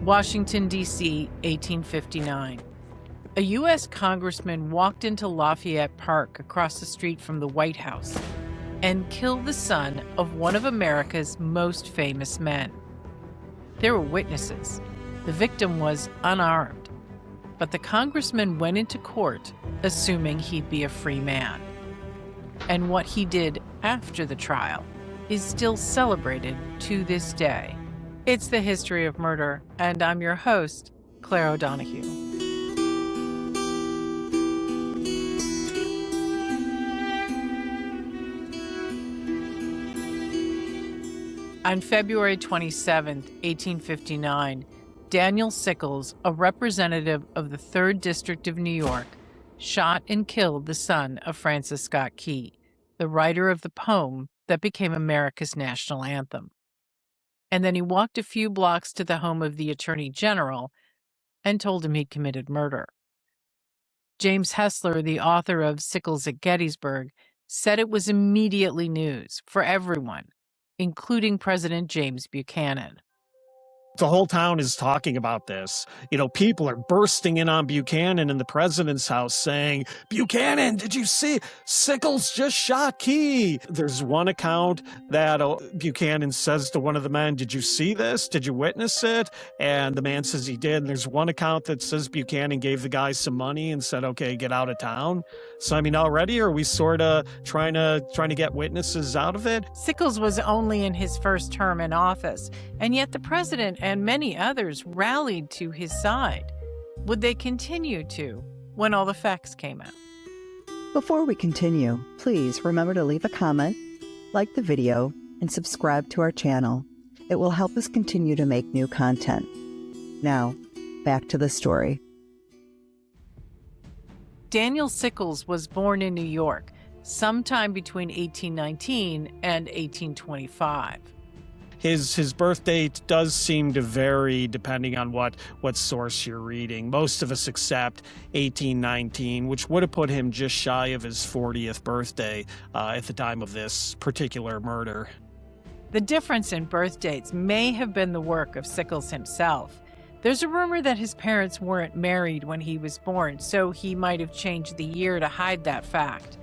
Washington, D.C., 1859. A U.S. congressman walked into Lafayette Park across the street from the White House and killed the son of one of America's most famous men. There were witnesses. The victim was unarmed, but the congressman went into court assuming he'd be a free man. And what he did after the trial is still celebrated to this day. It's the history of murder, and I'm your host, Clare O'Donoghue. On February 27, 1859, Daniel Sickles, a representative of the 3rd District of New York, shot and killed the son of Francis Scott Key, the writer of the poem that became America's national anthem. And then he walked a few blocks to the home of the Attorney General and told him he'd committed murder. James Hessler, the author of Sickles at Gettysburg, said it was immediately news for everyone, including President James Buchanan. The whole town is talking about this. People are bursting in on Buchanan in the president's house saying, "Buchanan, did you see? Sickles just shot Key." There's one account that Buchanan says to one of the men, "Did you see this? Did you witness it?" And the man says he did. And there's one account that says Buchanan gave the guy some money and said, "Okay, get out of town." So, already are we sort of trying to get witnesses out of it? Sickles was only in his first term in office, and yet the president and many others rallied to his side. Would they continue to when all the facts came out? Before we continue, please remember to leave a comment, like the video, and subscribe to our channel. It will help us continue to make new content. Now, back to the story. Daniel Sickles was born in New York sometime between 1819 and 1825. His birth date does seem to vary depending on what source you're reading. Most of us accept 1819, which would have put him just shy of his 40th birthday at the time of this particular murder. The difference in birth dates may have been the work of Sickles himself. There's a rumor that his parents weren't married when he was born, so he might have changed the year to hide that fact.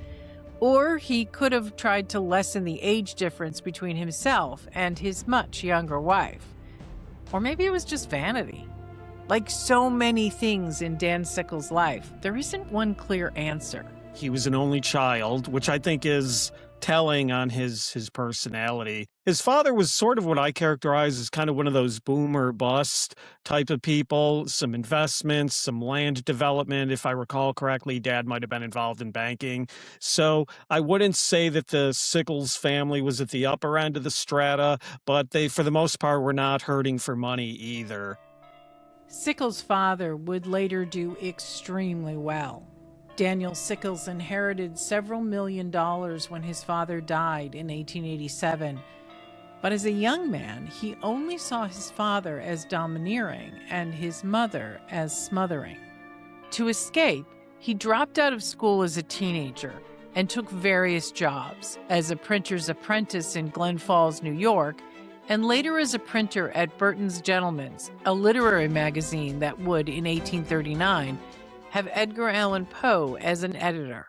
Or he could have tried to lessen the age difference between himself and his much younger wife. Or maybe it was just vanity. Like so many things in Dan Sickles' life, there isn't one clear answer. He was an only child, which I think is telling on his personality. His father was sort of what I characterize as kind of one of those boom or bust type of people, some investments, some land development. If I recall correctly, Dad might have been involved in banking. So I wouldn't say that the Sickles family was at the upper end of the strata, but they, for the most part, were not hurting for money either. Sickles' father would later do extremely well. Daniel Sickles inherited several $1 million when his father died in 1887. But as a young man, he only saw his father as domineering and his mother as smothering. To escape, he dropped out of school as a teenager and took various jobs as a printer's apprentice in Glen Falls, New York, and later as a printer at Burton's Gentleman's, a literary magazine that would, in 1839, have Edgar Allan Poe as an editor.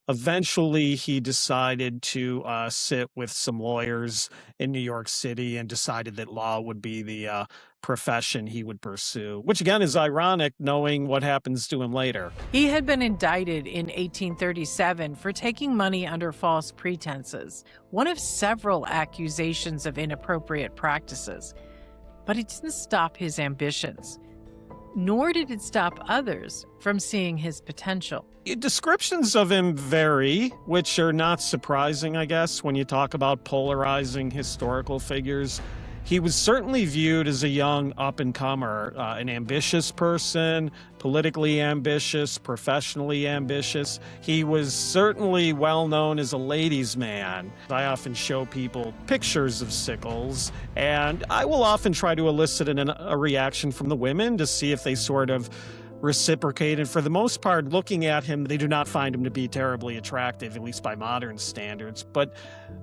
Eventually, he decided to sit with some lawyers in New York City and decided that law would be the profession he would pursue, which again is ironic knowing what happens to him later. He had been indicted in 1837 for taking money under false pretenses, one of several accusations of inappropriate practices. But it didn't stop his ambitions, nor did it stop others from seeing his potential. Descriptions of him vary, which are not surprising, I guess, when you talk about polarizing historical figures. He was certainly viewed as a young up-and-comer, an ambitious person, politically ambitious, professionally ambitious. He was certainly well known as a ladies' man. I often show people pictures of Sickles, and I will often try to elicit a reaction from the women to see if they sort of reciprocate. And for the most part, looking at him, they do not find him to be terribly attractive, at least by modern standards. But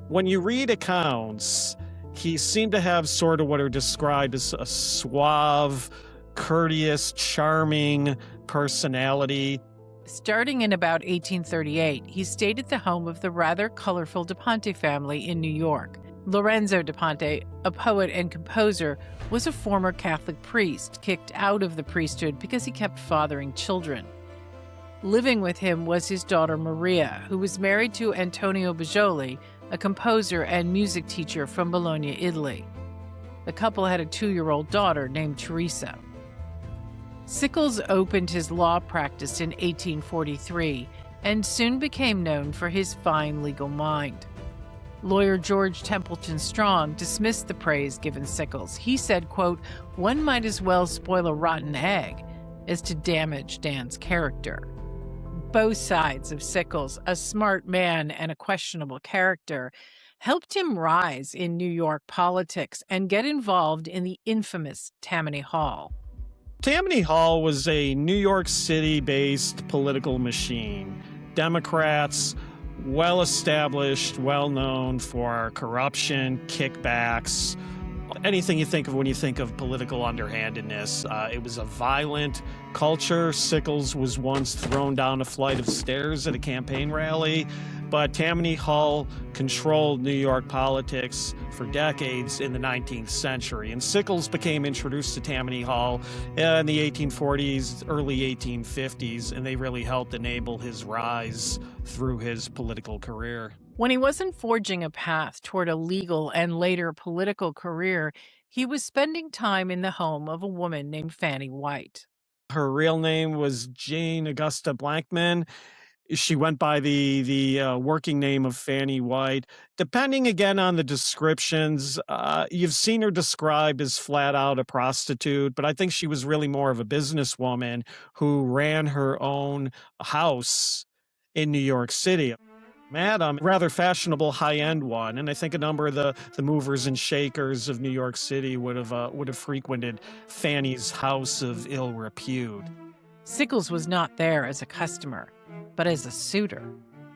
when you read accounts, He seemed to have sort of what are described as a suave, courteous, charming personality. Starting in about 1838, he stayed at the home of the rather colorful De Ponte family in New York. Lorenzo De Ponte, a poet and composer, was a former Catholic priest kicked out of the priesthood because he kept fathering children. Living with him was his daughter Maria, who was married to Antonio Bajoli, a composer and music teacher from Bologna, Italy. The couple had a 2-year-old daughter named Teresa. Sickles opened his law practice in 1843 and soon became known for his fine legal mind. Lawyer George Templeton Strong dismissed the praise given Sickles. He said, quote, "One might as well spoil a rotten egg as to damage Dan's character." Both sides of Sickles, a smart man and a questionable character, helped him rise in New York politics and get involved in the infamous Tammany Hall. Tammany Hall was a New York City-based political machine. Democrats, well-established, well-known for corruption, kickbacks, anything you think of when you think of political underhandedness. It was a violent culture. Sickles was once thrown down a flight of stairs at a campaign rally. But Tammany Hall controlled New York politics for decades in the 19th century. And Sickles became introduced to Tammany Hall in the 1840s, early 1850s, and they really helped enable his rise through his political career. When he wasn't forging a path toward a legal and later political career, he was spending time in the home of a woman named Fanny White. Her real name was Jane Augusta Blankman. She went by the working name of Fanny White. Depending again on the descriptions, you've seen her described as flat out a prostitute, but I think she was really more of a businesswoman who ran her own house in New York City. Madam, rather fashionable high-end one, and I think a number of the movers and shakers of New York City would have frequented Fanny's house of ill repute. Sickles was not there as a customer, but as a suitor.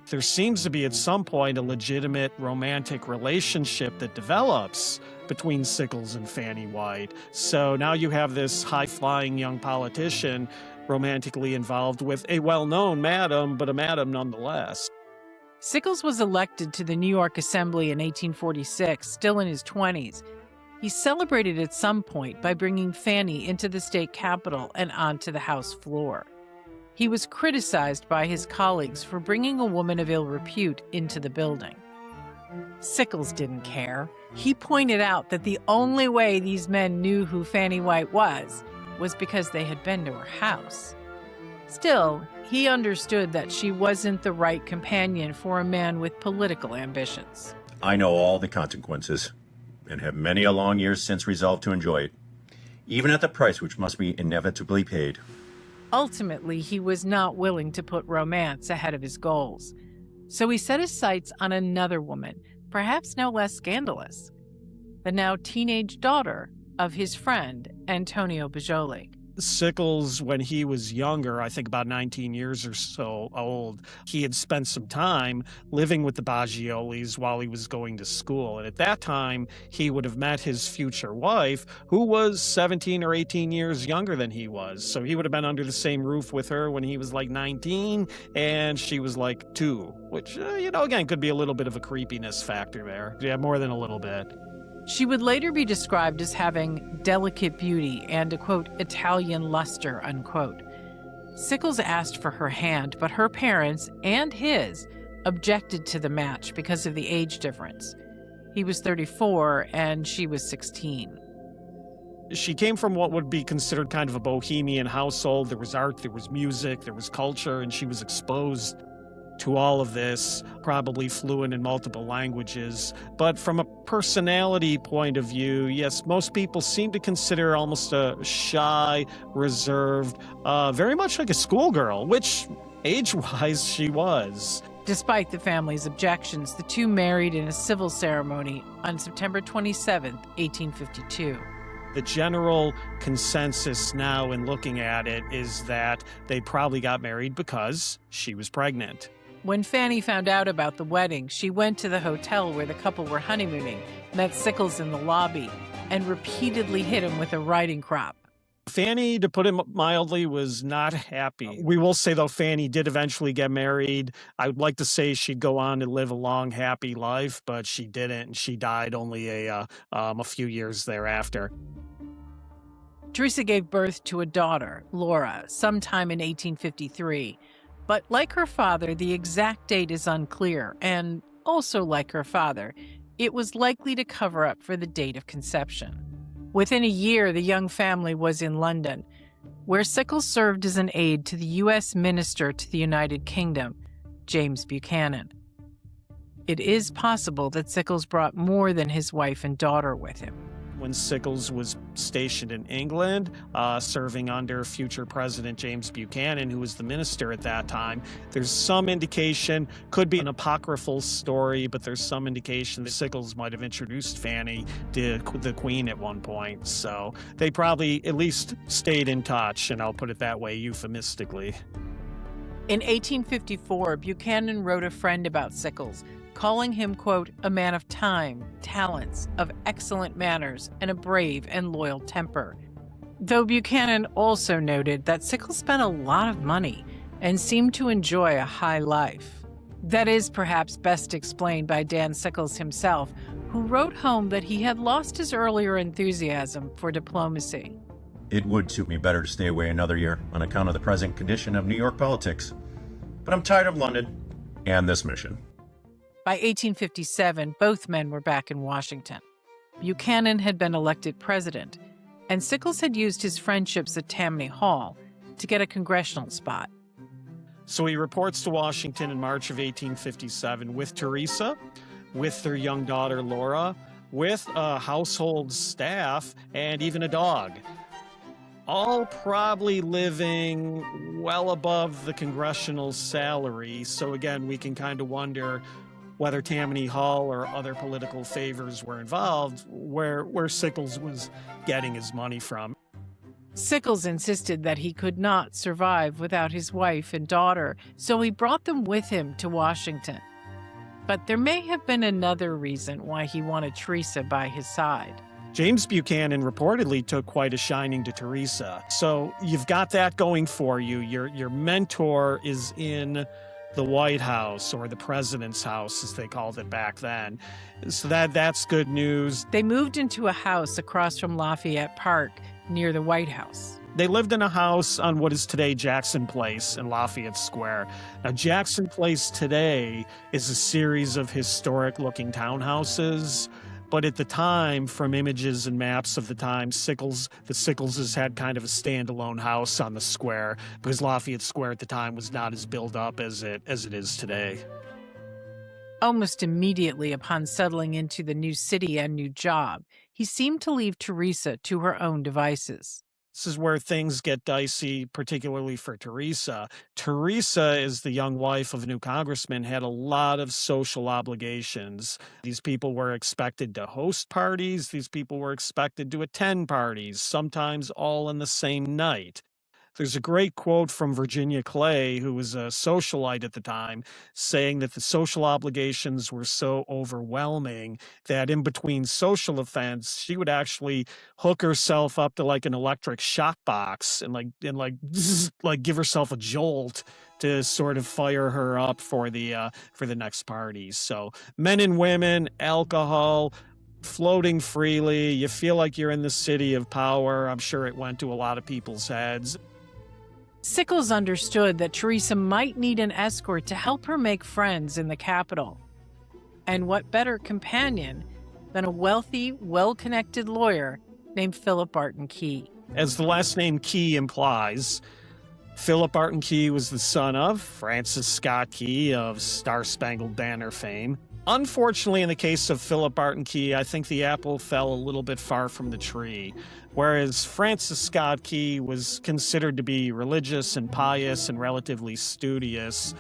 There seems to be at some point a legitimate romantic relationship that develops between Sickles and Fanny White. So now you have this high-flying young politician romantically involved with a well-known madam, but a madam nonetheless. Sickles was elected to the New York Assembly in 1846, still in his 20s. He celebrated at some point by bringing Fanny into the state capitol and onto the House floor. He was criticized by his colleagues for bringing a woman of ill repute into the building. Sickles didn't care. He pointed out that the only way these men knew who Fanny White was because they had been to her house. Still, he understood that she wasn't the right companion for a man with political ambitions. I know all the consequences, and have many a long years since resolved to enjoy it, even at the price which must be inevitably paid. Ultimately, he was not willing to put romance ahead of his goals. So he set his sights on another woman, perhaps no less scandalous, the now teenage daughter of his friend, Antonio Bajoli. Sickles, when he was younger, I think about 19 years or so old, he had spent some time living with the Bagiolis while he was going to school. And at that time, he would have met his future wife, who was 17 or 18 years younger than he was. So he would have been under the same roof with her when he was like 19, and she was like 2, which, again, could be a little bit of a creepiness factor there. Yeah, more than a little bit. She would later be described as having delicate beauty and a, quote, Italian luster, unquote. Sickles asked for her hand, but her parents and his objected to the match because of the age difference. He was 34 and she was 16. She came from what would be considered kind of a bohemian household. There was art, there was music, there was culture, and she was exposed to all of this, probably fluent in multiple languages. But from a personality point of view, yes, most people seem to consider her almost a shy, reserved, very much like a schoolgirl, which age-wise she was. Despite the family's objections, the two married in a civil ceremony on September 27, 1852. The general consensus now in looking at it is that they probably got married because she was pregnant. When Fanny found out about the wedding, she went to the hotel where the couple were honeymooning, met Sickles in the lobby and repeatedly hit him with a riding crop. Fanny, to put it mildly, was not happy. We will say, though, Fanny did eventually get married. I would like to say she'd go on to live a long, happy life, but she didn't, and she died only a few years thereafter. Teresa gave birth to a daughter, Laura, sometime in 1853. But like her father, the exact date is unclear, and also like her father, it was likely to cover up for the date of conception. Within a year, the young family was in London, where Sickles served as an aide to the U.S. Minister to the United Kingdom, James Buchanan. It is possible that Sickles brought more than his wife and daughter with him. When Sickles was stationed in England, serving under future President James Buchanan, who was the minister at that time, there's some indication, could be an apocryphal story, but there's some indication that Sickles might have introduced Fanny to the Queen at one point. So they probably at least stayed in touch, and I'll put it that way euphemistically. In 1854, Buchanan wrote a friend about Sickles, calling him, quote, a man of time, talents, of excellent manners, and a brave and loyal temper. Though Buchanan also noted that Sickles spent a lot of money and seemed to enjoy a high life. That is perhaps best explained by Dan Sickles himself, who wrote home that he had lost his earlier enthusiasm for diplomacy. It would suit me better to stay away another year on account of the present condition of New York politics. But I'm tired of London and this mission. By 1857, both men were back in Washington. Buchanan had been elected president, and Sickles had used his friendships at Tammany Hall to get a congressional spot. So he reports to Washington in March of 1857 with Teresa, with their young daughter Laura, with a household staff, and even a dog. All probably living well above the congressional salary. So again, we can kind of wonder whether Tammany Hall or other political favors were involved, where Sickles was getting his money from. Sickles insisted that he could not survive without his wife and daughter, so he brought them with him to Washington. But there may have been another reason why he wanted Teresa by his side. James Buchanan reportedly took quite a shining to Teresa. So you've got that going for you. Your mentor is in the White House, or the president's house, as they called it back then. So that's good news. They moved into a house across from Lafayette Park near the White House. They lived in a house on what is today Jackson Place in Lafayette Square. Now, Jackson Place today is a series of historic-looking townhouses. But at the time, from images and maps of the time, the Sickleses had kind of a standalone house on the square, because Lafayette Square at the time was not as built up as it is today. Almost immediately upon settling into the new city and new job, he seemed to leave Teresa to her own devices. This is where things get dicey, particularly for Teresa. Teresa, as the young wife of a new congressman, had a lot of social obligations. These people were expected to host parties. These people were expected to attend parties, sometimes all in the same night. There's a great quote from Virginia Clay, who was a socialite at the time, saying that the social obligations were so overwhelming that in between social events, she would actually hook herself up to like an electric shock box and give herself a jolt to sort of fire her up for the next parties. So men and women, alcohol, floating freely. You feel like you're in the city of power. I'm sure it went to a lot of people's heads. Sickles understood that Teresa might need an escort to help her make friends in the capital. And what better companion than a wealthy, well-connected lawyer named Philip Barton Key? As the last name Key implies, Philip Barton Key was the son of Francis Scott Key of Star-Spangled Banner fame. Unfortunately, in the case of Philip Barton Key, I think the apple fell a little bit far from the tree. Whereas Francis Scott Key was considered to be religious and pious and relatively studious,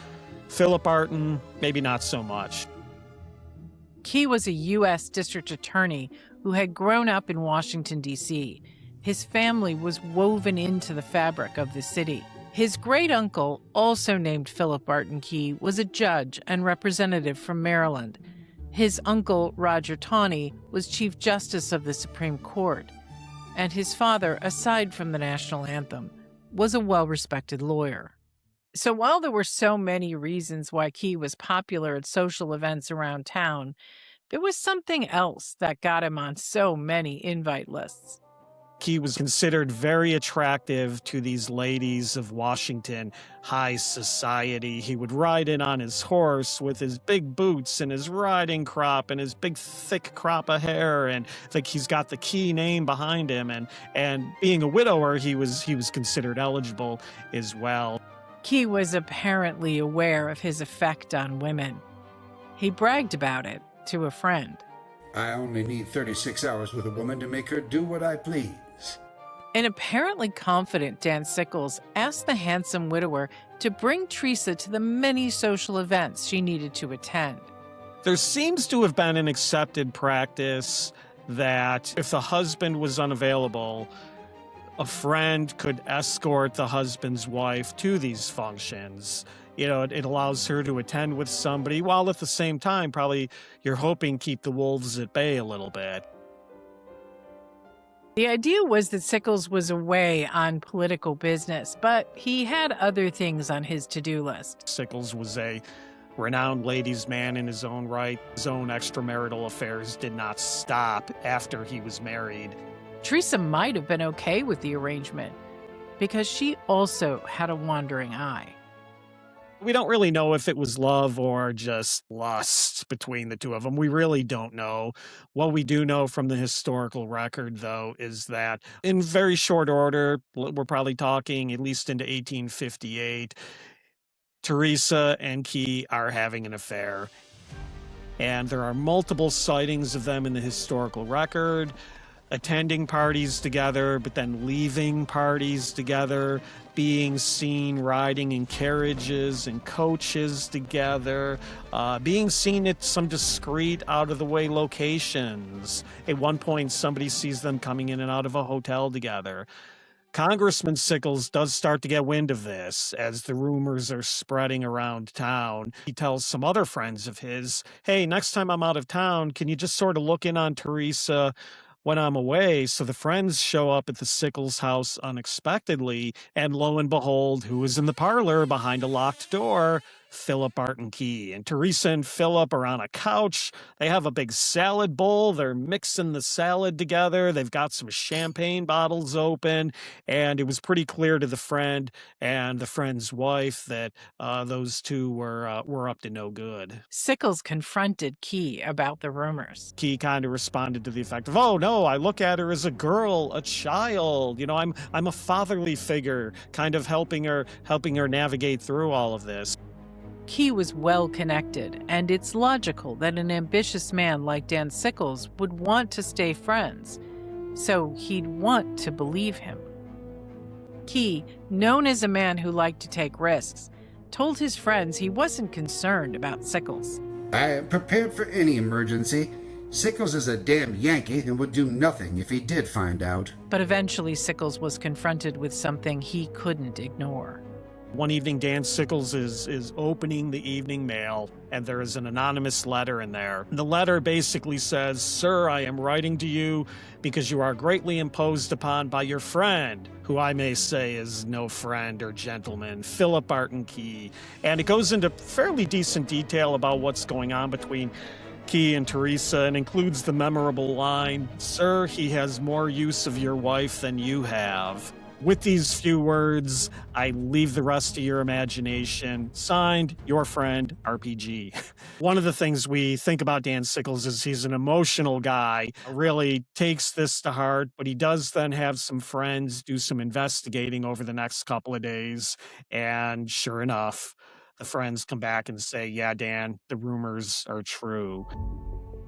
Philip Barton, maybe not so much. Key was a U.S. district attorney who had grown up in Washington, D.C. His family was woven into the fabric of the city. His great-uncle, also named Philip Barton Key, was a judge and representative from Maryland. His uncle, Roger Tawney, was Chief Justice of the Supreme Court, and his father, aside from the national anthem, was a well-respected lawyer. So while there were so many reasons why Key was popular at social events around town, there was something else that got him on so many invite lists. He was considered very attractive to these ladies of Washington high society. He would ride in on his horse with his big boots and his riding crop and his big thick crop of hair, and like he's got the Key name behind him. And being a widower, he was considered eligible as well. Key was apparently aware of his effect on women. He bragged about it to a friend. I only need 36 hours with a woman to make her do what I please. An apparently confident Dan Sickles asked the handsome widower to bring Teresa to the many social events she needed to attend. There seems to have been an accepted practice that if the husband was unavailable, a friend could escort the husband's wife to these functions. You know, it allows her to attend with somebody, while at the same time, probably you're hoping keep the wolves at bay a little bit. The idea was that Sickles was away on political business, but he had other things on his to-do list. Sickles was a renowned ladies' man in his own right. His own extramarital affairs did not stop after he was married. Teresa might have been okay with the arrangement because she also had a wandering eye. We don't really know if it was love or just lust between the two of them. We really don't know. What we do know from the historical record, though, is that in very short order, we're probably talking at least into 1858, Teresa and Key are having an affair. And there are multiple sightings of them in the historical record, attending parties together, but then leaving parties together, being seen riding in carriages and coaches together, being seen at some discreet, out-of-the-way locations. At one point, somebody sees them coming in and out of a hotel together. Congressman Sickles does start to get wind of this as the rumors are spreading around town. He tells some other friends of his, hey, next time I'm out of town, can you just sort of look in on Teresa when I'm away? So the friends show up at the Sickles house unexpectedly, and lo and behold, who is in the parlor behind a locked door? Philip Barton Key. And Teresa and Philip are on a couch. They have a big salad bowl. They're mixing the salad together. They've got some champagne bottles open. And it was pretty clear to the friend and the friend's wife that those two were up to no good. Sickles confronted Key about the rumors. Key kind of responded to the effect of, oh, no, I look at her as a girl, a child. You know, I'm a fatherly figure, kind of helping her navigate through all of this. Key was well connected, and it's logical that an ambitious man like Dan Sickles would want to stay friends, so he'd want to believe him. Key, known as a man who liked to take risks, told his friends he wasn't concerned about Sickles. I am prepared for any emergency. Sickles is a damn Yankee and would do nothing if he did find out. But eventually Sickles was confronted with something he couldn't ignore. One evening, Dan Sickles is opening the evening mail, and there is an anonymous letter in there. The letter basically says, Sir, I am writing to you because you are greatly imposed upon by your friend, who I may say is no friend or gentleman, Philip Barton Key. And it goes into fairly decent detail about what's going on between Key and Teresa, and includes the memorable line, Sir, he has more use of your wife than you have. With these few words, I leave the rest to your imagination. Signed, your friend, RPG. One of the things we think about Dan Sickles is he's an emotional guy, really takes this to heart, but he does then have some friends do some investigating over the next couple of days. And sure enough, the friends come back and say, yeah, Dan, the rumors are true.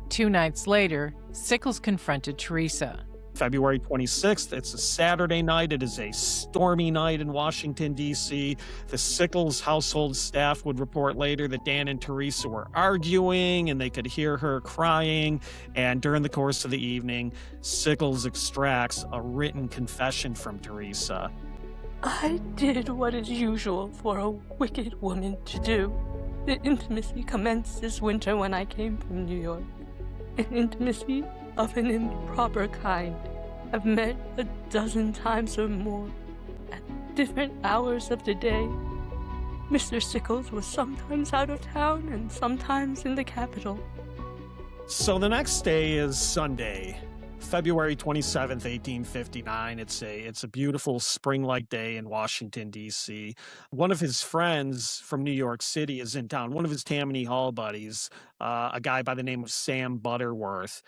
2 nights later, Sickles confronted Teresa. February 26th, it's a Saturday night. It is a stormy night in Washington, D.C. The Sickles household staff would report later that Dan and Teresa were arguing and they could hear her crying. And during the course of the evening, Sickles extracts a written confession from Teresa. I did what is usual for a wicked woman to do. The intimacy commenced this winter when I came from New York. An intimacy of an improper kind. I've met 12 times or more at different hours of the day. Mr. Sickles was sometimes out of town and sometimes in the capital. So the next day is Sunday, February 27th, 1859. It's a beautiful spring-like day in Washington, D.C. One of his friends from New York City is in town, one of his Tammany Hall buddies, a guy by the name of Sam Butterworth.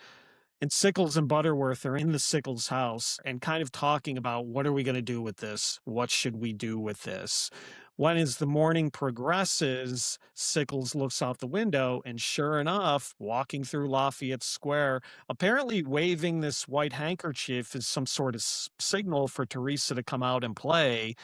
And Sickles and Butterworth are in the Sickles house and kind of talking about, what are we going to do with this? What should we do with this? When as the morning progresses, Sickles looks out the window and sure enough, walking through Lafayette Square, apparently waving this white handkerchief as some sort of signal for Teresa to come out and play,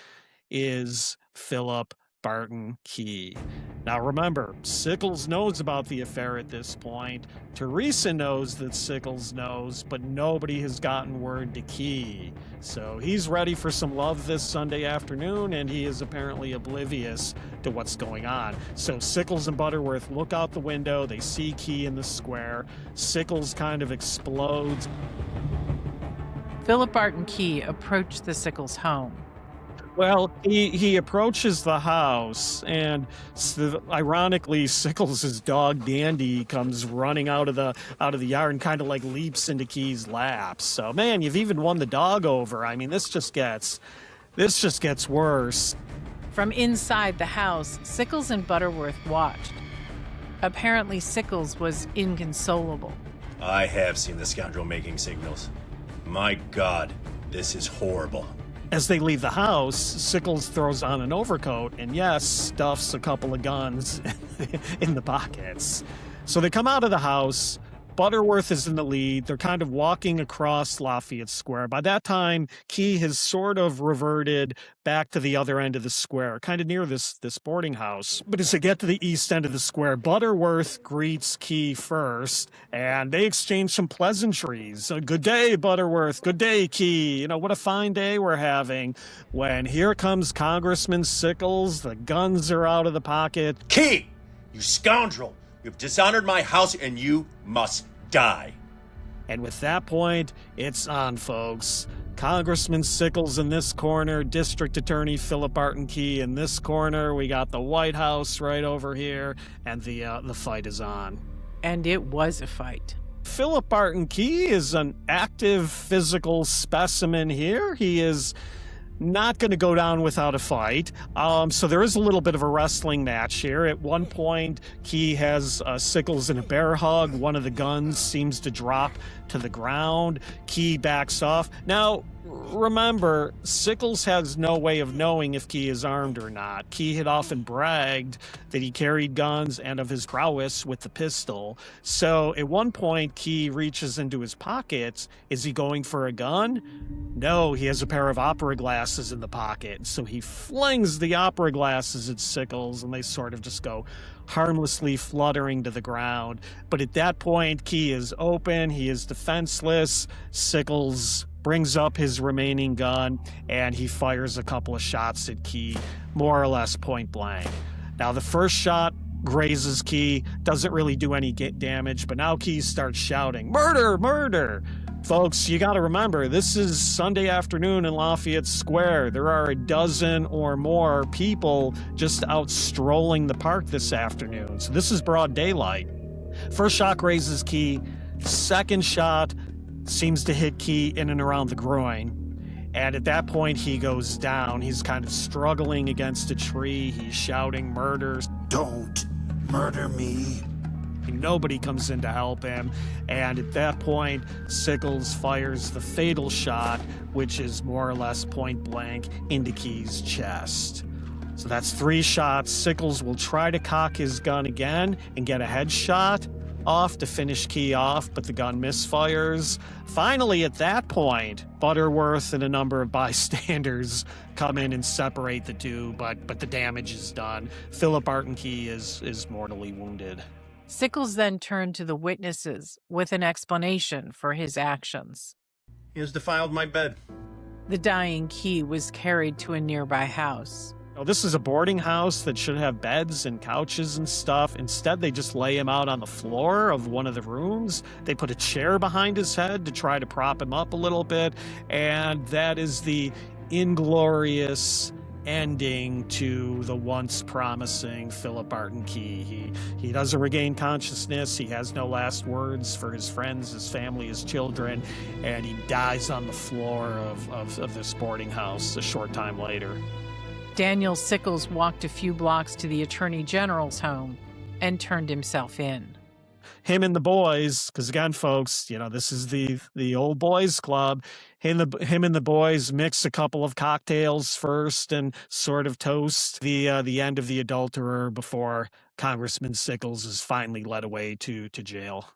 is Philip Barton Key. Now remember, Sickles knows about the affair at this point. Teresa knows that Sickles knows, but nobody has gotten word to Key. So he's ready for some love this Sunday afternoon, and he is apparently oblivious to what's going on. So Sickles and Butterworth look out the window. They see Key in the square. Sickles kind of explodes. Philip Barton Key approached the Sickles home. Well, he approaches the house, and ironically, Sickles' dog Dandy comes running out of the yard and kind of like leaps into Key's lap. So, man, you've even won the dog over. I mean, this just gets worse. From inside the house, Sickles and Butterworth watched. Apparently, Sickles was inconsolable. I have seen the scoundrel making signals. My God, this is horrible. As they leave the house, Sickles throws on an overcoat and, yes, stuffs a couple of guns in the pockets. So they come out of the house. Butterworth is in the lead. They're kind of walking across Lafayette Square. By that time, Key has sort of reverted back to the other end of the square, kind of near this boarding house. But as they get to the east end of the square, Butterworth greets Key first, and they exchange some pleasantries. Good day, Butterworth. Good day, Key. You know, what a fine day we're having. When here comes Congressman Sickles, the guns are out of the pocket. Key, you scoundrel! You've dishonored my house, and you must die. And with that point, it's on, folks. Congressman Sickles in this corner, District Attorney Philip Barton Key in this corner. We got the White House right over here, and the fight is on. And it was a fight. Philip Barton Key is an active physical specimen here. He is not going to go down without a fight. So there is a little bit of a wrestling match here. At one point, Key has Sickles in a bear hug. One of the guns seems to drop to the ground. Key backs off. Now, remember, Sickles has no way of knowing if Key is armed or not. Key had often bragged that he carried guns and of his prowess with the pistol. So at one point, Key reaches into his pockets. Is he going for a gun? No, he has a pair of opera glasses in the pocket. So he flings the opera glasses at Sickles, and they sort of just go harmlessly fluttering to the ground. But at that point, Key is open. He is defenseless. Sickles brings up his remaining gun, and he fires a couple of shots at Key, more or less point blank. Now, the first shot grazes Key, doesn't really do any damage, but now Key starts shouting, "Murder! Murder!" Folks, you got to remember, this is Sunday afternoon in Lafayette Square. There are a dozen or more people just out strolling the park this afternoon. So this is broad daylight. First shot grazes Key. Second shot seems to hit Key in and around the groin. And at that point, he goes down. He's kind of struggling against a tree. He's shouting murder. Don't murder me. Nobody comes in to help him. And at that point, Sickles fires the fatal shot, which is more or less point blank into Key's chest. So that's 3 shots. Sickles will try to cock his gun again and get a headshot off to finish Key off, but the gun misfires. Finally, at that point, Butterworth and a number of bystanders come in and separate the two, but the damage is done. Philip Barton Key is mortally wounded. Sickles then turned to the witnesses with an explanation for his actions. He has defiled my bed. The dying Key was carried to a nearby house. This is a boarding house that should have beds and couches and stuff. Instead, they just lay him out on the floor of one of the rooms. They put a chair behind his head to try to prop him up a little bit. And that is the inglorious ending to the once promising Philip Barton Key. He doesn't regain consciousness. He has no last words for his friends, his family, his children, and he dies on the floor of this boarding house a short time later. Daniel Sickles walked a few blocks to the Attorney General's home and turned himself in. Him and the boys, because again, folks, this is the old boys club. Him and the boys mix a couple of cocktails first and sort of toast the end of the adulterer before Congressman Sickles is finally led away to jail.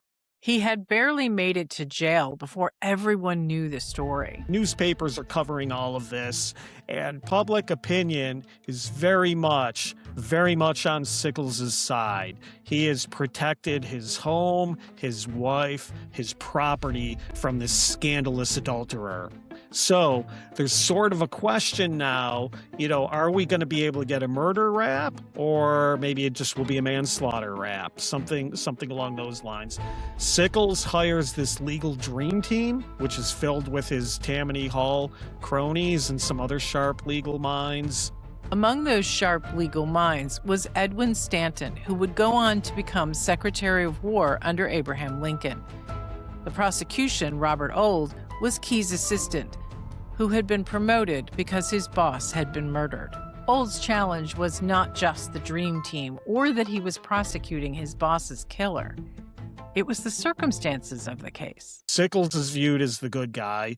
He had barely made it to jail before everyone knew the story. Newspapers are covering all of this, and public opinion is very much on Sickles' side. He has protected his home, his wife, his property from this scandalous adulterer. So there's sort of a question now, are we going to be able to get a murder rap, or maybe it just will be a manslaughter rap, something along those lines. Sickles hires this legal dream team, which is filled with his Tammany Hall cronies and some other sharp legal minds. Among those sharp legal minds was Edwin Stanton, who would go on to become Secretary of War under Abraham Lincoln. The prosecution, Robert Ould, was Key's assistant, who had been promoted because his boss had been murdered. Ould's challenge was not just the dream team or that he was prosecuting his boss's killer. It was the circumstances of the case. Sickles is viewed as the good guy.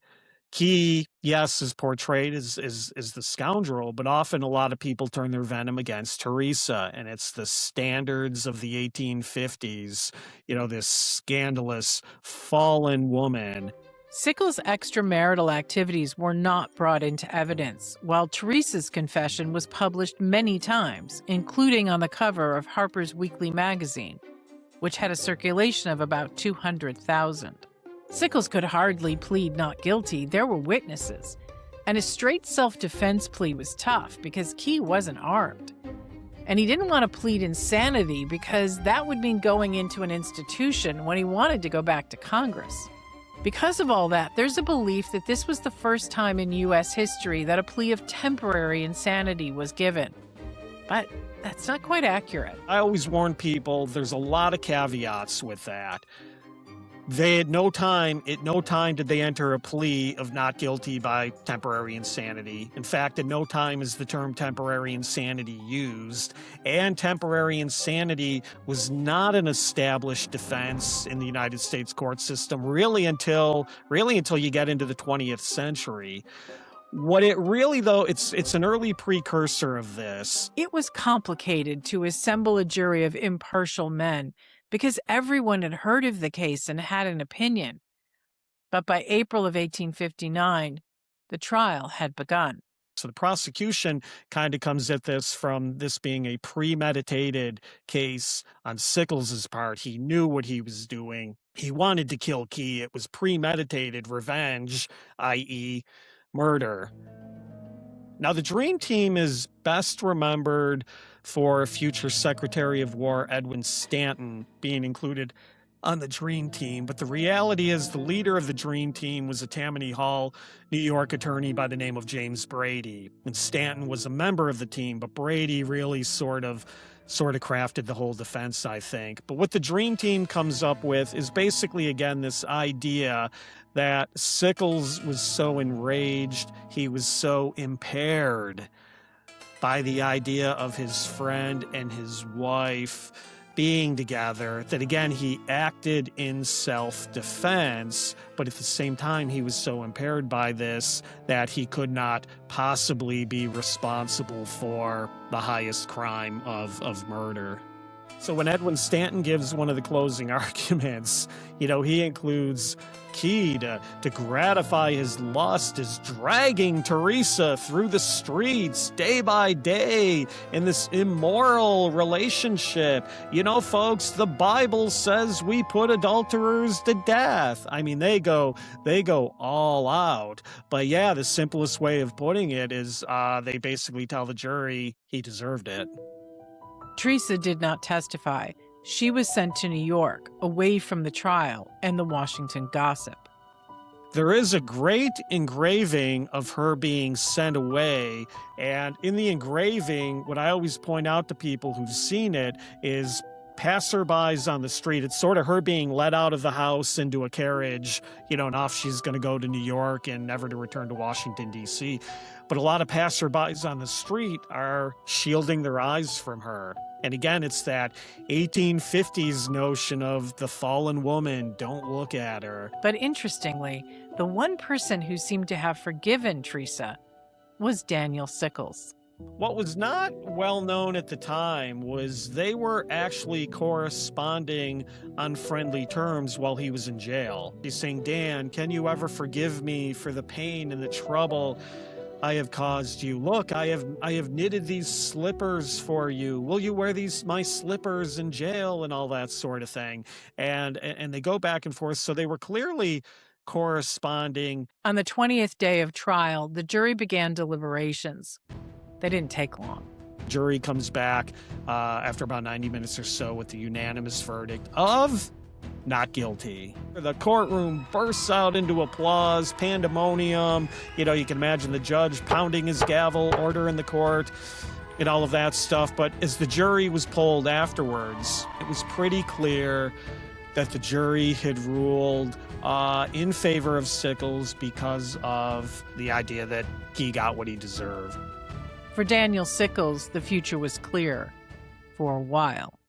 Key, yes, is portrayed as the scoundrel, but often a lot of people turn their venom against Teresa, and it's the standards of the 1850s, this scandalous, fallen woman. Sickles' extramarital activities were not brought into evidence, while Teresa's confession was published many times, including on the cover of Harper's Weekly magazine, which had a circulation of about 200,000. Sickles could hardly plead not guilty. There were witnesses. And a straight self-defense plea was tough because Key wasn't armed. And he didn't want to plead insanity because that would mean going into an institution when he wanted to go back to Congress. Because of all that, there's a belief that this was the first time in U.S. history that a plea of temporary insanity was given. But that's not quite accurate. I always warn people there's a lot of caveats with that. They at no time did they enter a plea of not guilty by temporary insanity. In fact, at no time is the term temporary insanity used, and temporary insanity was not an established defense in the United States court system really until you get into the 20th century. What it really, though, it's an early precursor of this. It was complicated to assemble a jury of impartial men because everyone had heard of the case and had an opinion. But by April of 1859, the trial had begun. So the prosecution kind of comes at this from this being a premeditated case on Sickles' part. He knew what he was doing. He wanted to kill Key. It was premeditated revenge, i.e., murder. Now, the Dream Team is best remembered for future Secretary of War Edwin Stanton being included on the Dream Team, but the reality is the leader of the Dream Team was a Tammany Hall, New York attorney by the name of James Brady. And Stanton was a member of the team, but Brady really sort of crafted the whole defense, I think. But what the Dream Team comes up with is basically, again, this idea that Sickles was so enraged, he was so impaired by the idea of his friend and his wife being together, that again, he acted in self-defense, but at the same time, he was so impaired by this that he could not possibly be responsible for the highest crime of murder. So when Edwin Stanton gives one of the closing arguments, he includes key to gratify his lust is dragging Teresa through the streets day by day in this immoral relationship. Folks, the Bible says we put adulterers to death. I mean, they go all out. But yeah, the simplest way of putting it is they basically tell the jury he deserved it. Teresa did not testify. She was sent to New York, away from the trial and the Washington gossip. There is a great engraving of her being sent away, and in the engraving, what I always point out to people who've seen it is passerbys on the street. It's sort of her being let out of the house into a carriage, and off she's going to go to New York and never to return to Washington, D.C. But a lot of passerbys on the street are shielding their eyes from her. And again, it's that 1850s notion of the fallen woman, don't look at her. But interestingly, the one person who seemed to have forgiven Teresa was Daniel Sickles. What was not well known at the time was they were actually corresponding on friendly terms while he was in jail. He's saying, Dan, can you ever forgive me for the pain and the trouble I have caused you? Look, I have knitted these slippers for you. Will you wear my slippers in jail and all that sort of thing? And they go back and forth. So they were clearly corresponding. On the 20th day of trial, the jury began deliberations. They didn't take long. Jury comes back after about 90 minutes or so with the unanimous verdict of not guilty. The courtroom bursts out into applause, pandemonium. You can imagine the judge pounding his gavel, ordering the court, and all of that stuff. But as the jury was polled afterwards, it was pretty clear that the jury had ruled in favor of Sickles because of the idea that he got what he deserved. For Daniel Sickles, the future was clear for a while.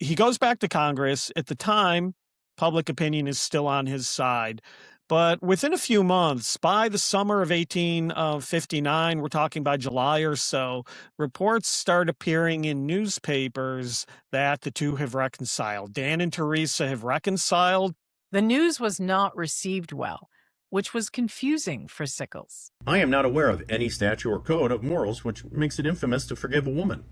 He goes back to Congress. At the time, public opinion is still on his side. But within a few months, by the summer of 1859, we're talking by July or so, reports start appearing in newspapers that the two have reconciled. Dan and Teresa have reconciled. The news was not received well, which was confusing for Sickles. I am not aware of any statute or code of morals which makes it infamous to forgive a woman.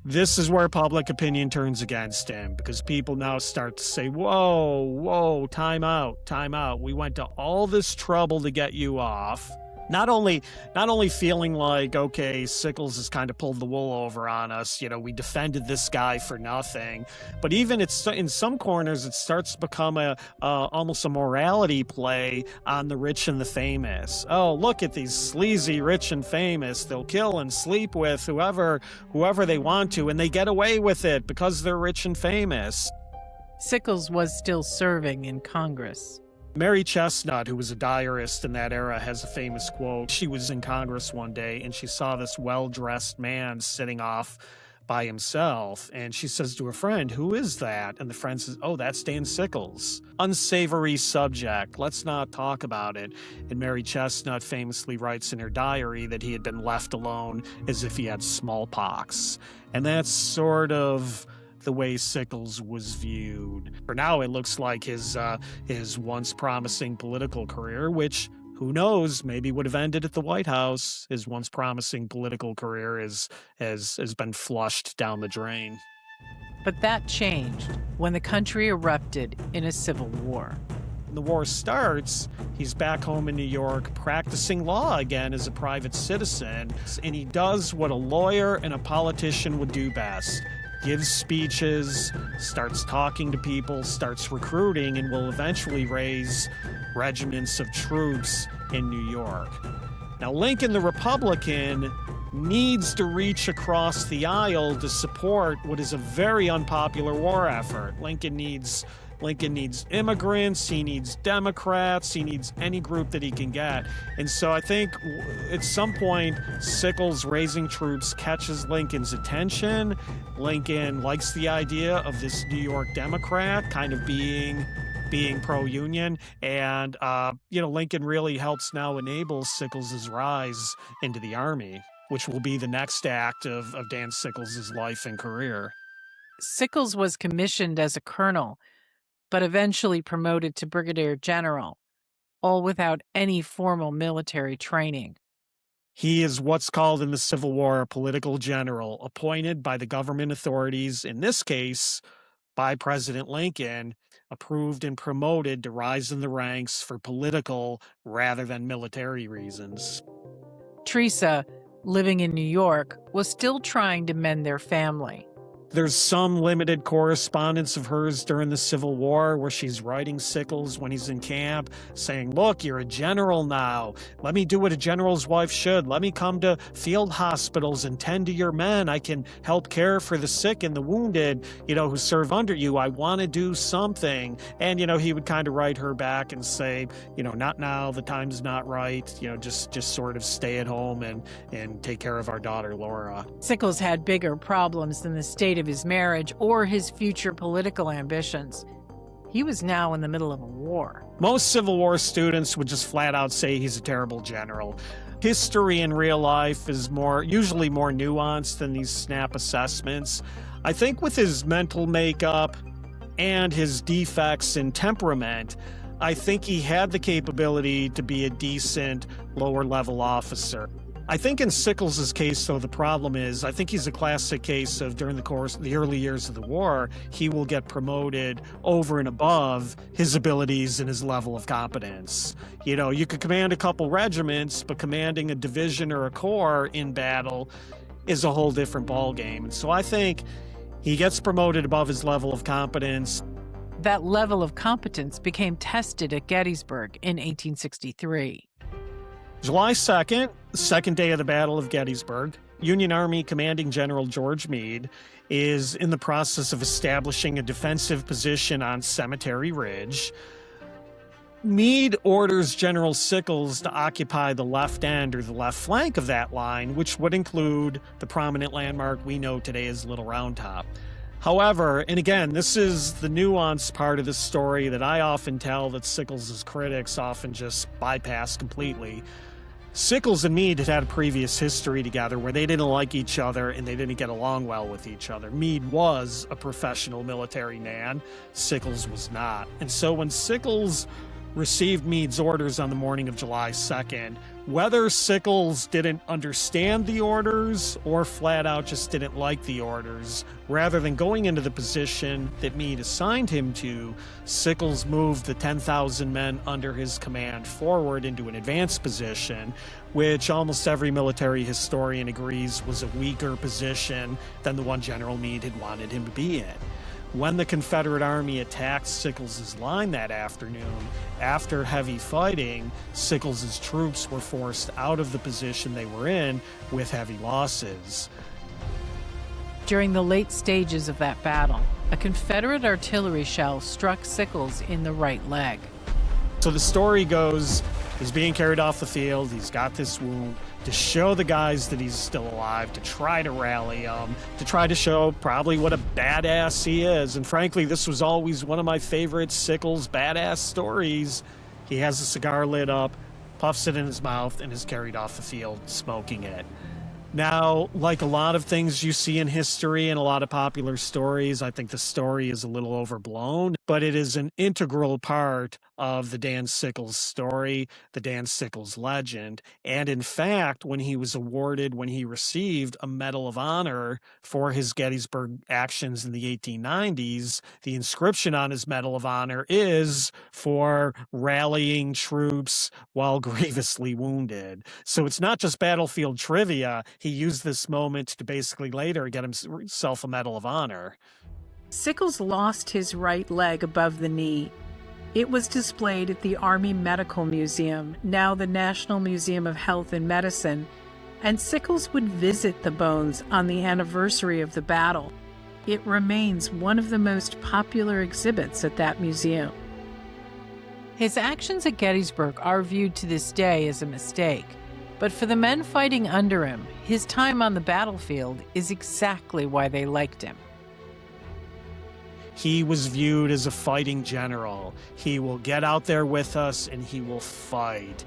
This is where public opinion turns against him, because people now start to say, whoa, time out. We went to all this trouble to get you off. Not only feeling like, okay, Sickles has kind of pulled the wool over on us, we defended this guy for nothing, but even in some corners, it starts to become almost a morality play on the rich and the famous. Oh, look at these sleazy rich and famous. They'll kill and sleep with whoever they want to, and they get away with it because they're rich and famous. Sickles was still serving in Congress. Mary Chestnut, who was a diarist in that era, has a famous quote. She was in Congress one day, and she saw this well-dressed man sitting off by himself, and she says to her friend, "Who is that?" And the friend says, "Oh, that's Dan Sickles." Unsavory subject. Let's not talk about it. And Mary Chestnut famously writes in her diary that he had been left alone as if he had smallpox. And that's sort of the way Sickles was viewed. For now, it looks like his once promising political career, which, who knows, maybe would have ended at the White House. His once promising political career has been flushed down the drain. But that changed when the country erupted in a civil war. When the war starts, he's back home in New York practicing law again as a private citizen, and he does what a lawyer and a politician would do best. Gives speeches, starts talking to people, starts recruiting, and will eventually raise regiments of troops in New York. Now, Lincoln, the Republican, needs to reach across the aisle to support what is a very unpopular war effort. Lincoln needs immigrants, he needs Democrats, he needs any group that he can get. And so I think at some point, Sickles raising troops catches Lincoln's attention. Lincoln likes the idea of this New York Democrat kind of being pro-union, and Lincoln really helps now enable Sickles' rise into the Army, which will be the next act of Dan Sickles' life and career. Sickles was commissioned as a colonel, but eventually promoted to brigadier general, all without any formal military training. He is what's called in the Civil War a political general, appointed by the government authorities, in this case, by President Lincoln, approved and promoted to rise in the ranks for political rather than military reasons. Teresa, living in New York, was still trying to mend their family. There's some limited correspondence of hers during the Civil War where she's writing Sickles when he's in camp, saying, look, you're a general now. Let me do what a general's wife should. Let me come to field hospitals and tend to your men. I can help care for the sick and the wounded, who serve under you. I want to do something. And, he would kind of write her back and say, not now, the time's not right. Just sort of stay at home and take care of our daughter, Laura. Sickles had bigger problems than the state of his marriage or his future political ambitions. He was now in the middle of a war. Most Civil War students would just flat out say he's a terrible general. History in real life is usually more nuanced than these snap assessments. I think with his mental makeup and his defects in temperament, I think he had the capability to be a decent lower-level officer. I think in Sickles' case, though, the problem is, I think he's a classic case of during the course of the early years of the war, he will get promoted over and above his abilities and his level of competence. You could command a couple regiments, but commanding a division or a corps in battle is a whole different ballgame. And so I think he gets promoted above his level of competence. That level of competence became tested at Gettysburg in 1863. July 2nd, the second day of the Battle of Gettysburg, Union Army Commanding General George Meade is in the process of establishing a defensive position on Cemetery Ridge. Meade orders General Sickles to occupy the left end or the left flank of that line, which would include the prominent landmark we know today as Little Round Top. However, and again, this is the nuanced part of the story that I often tell that Sickles' critics often just bypass completely. Sickles and Meade had a previous history together where they didn't like each other and they didn't get along well with each other. Meade was a professional military man. Sickles was not. And so when Sickles received Meade's orders on the morning of July 2nd, whether Sickles didn't understand the orders or flat out just didn't like the orders, rather than going into the position that Meade assigned him to, Sickles moved the 10,000 men under his command forward into an advanced position, which almost every military historian agrees was a weaker position than the one General Meade had wanted him to be in. When the Confederate Army attacked Sickles' line that afternoon, after heavy fighting, Sickles' troops were forced out of the position they were in with heavy losses. During the late stages of that battle, a Confederate artillery shell struck Sickles in the right leg. So the story goes, he's being carried off the field, he's got this wound, to show the guys that he's still alive, to try to rally them, to try to show probably what a badass he is. And frankly, this was always one of my favorite Sickles badass stories. He has a cigar lit up, puffs it in his mouth, and is carried off the field smoking it. Now, like a lot of things you see in history and a lot of popular stories, I think the story is a little overblown, but it is an integral part of the Dan Sickles story, the Dan Sickles legend. And in fact, when he received a Medal of Honor for his Gettysburg actions in the 1890s, the inscription on his Medal of Honor is for rallying troops while grievously wounded. So it's not just battlefield trivia. He used this moment to basically later get himself a Medal of Honor. Sickles lost his right leg above the knee. It was displayed at the Army Medical Museum, now the National Museum of Health and Medicine, and Sickles would visit the bones on the anniversary of the battle. It remains one of the most popular exhibits at that museum. His actions at Gettysburg are viewed to this day as a mistake, but for the men fighting under him, his time on the battlefield is exactly why they liked him. He was viewed as a fighting general. He will get out there with us and he will fight.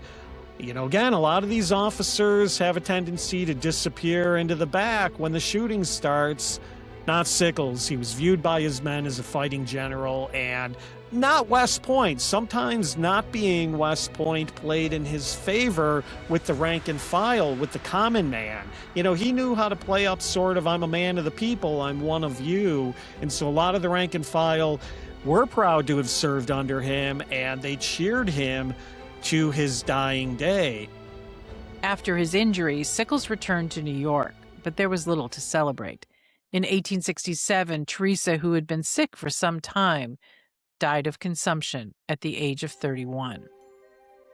Again, a lot of these officers have a tendency to disappear into the back when the shooting starts. not Sickles. He was viewed by his men as a fighting general, and not West Point. Sometimes not being West Point played in his favor with the rank and file, with the common man. You know, he knew how to play up sort of, I'm a man of the people, I'm one of you. And so a lot of the rank and file were proud to have served under him, and they cheered him to his dying day. After his injury, Sickles returned to New York, but there was little to celebrate. In 1867, Teresa, who had been sick for some time, died of consumption at the age of 31.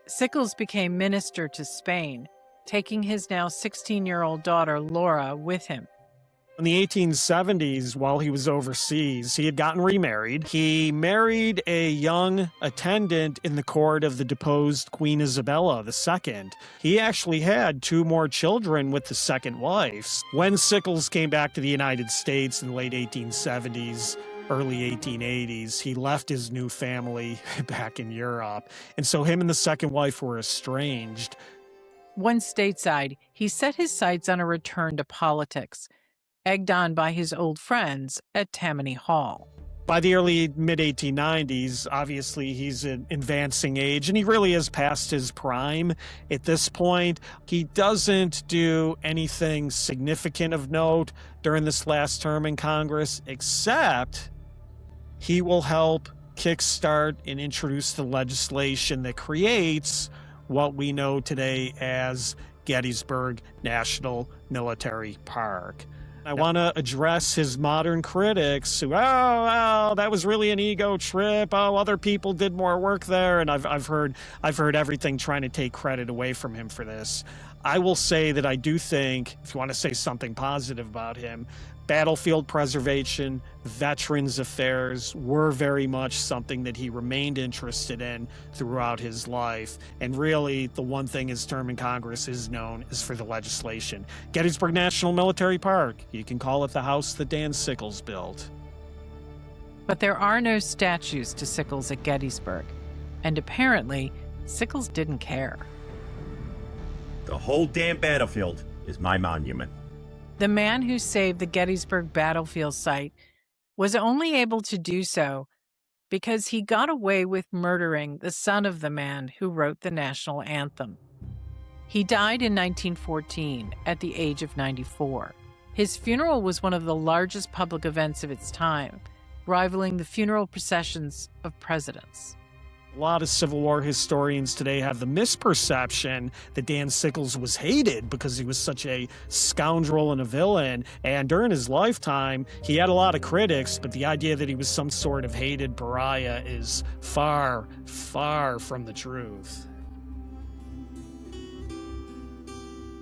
Sickles became minister to Spain, taking his now 16-year-old daughter Laura with him. In the 1870s, while he was overseas, he had gotten remarried. He married a young attendant in the court of the deposed Queen Isabella II. He actually had 2 more children with the second wife. When Sickles came back to the United States in the late 1870s, early 1880s, he left his new family back in Europe. And so him and the second wife were estranged. Once stateside, he set his sights on a return to politics, egged on by his old friends at Tammany Hall. By the early mid-1890s, obviously he's in advancing age, and he really is past his prime at this point. He doesn't do anything significant of note during this last term in Congress, except he will help kickstart and introduce the legislation that creates what we know today as Gettysburg National Military Park. I want to address his modern critics who, well, that was really an ego trip. Oh, other people did more work there. And I've heard everything trying to take credit away from him for this. I will say that I do think, if you want to say something positive about him, battlefield preservation, veterans affairs were very much something that he remained interested in throughout his life. And really, the one thing his term in Congress is known is for the legislation. Gettysburg National Military Park. You can call it the house that Dan Sickles built. But there are no statues to Sickles at Gettysburg, and apparently, Sickles didn't care. The whole damn battlefield is my monument. The man who saved the Gettysburg battlefield site was only able to do so because he got away with murdering the son of the man who wrote the national anthem. He died in 1914 at the age of 94. His funeral was one of the largest public events of its time, rivaling the funeral processions of presidents. A lot of Civil War historians today have the misperception that Dan Sickles was hated because he was such a scoundrel and a villain. And during his lifetime, he had a lot of critics, but the idea that he was some sort of hated pariah is far, far from the truth.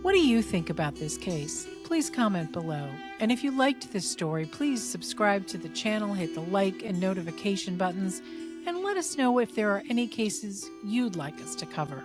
What do you think about this case? Please comment below. And if you liked this story, please subscribe to the channel, hit the like and notification buttons, and let us know if there are any cases you'd like us to cover.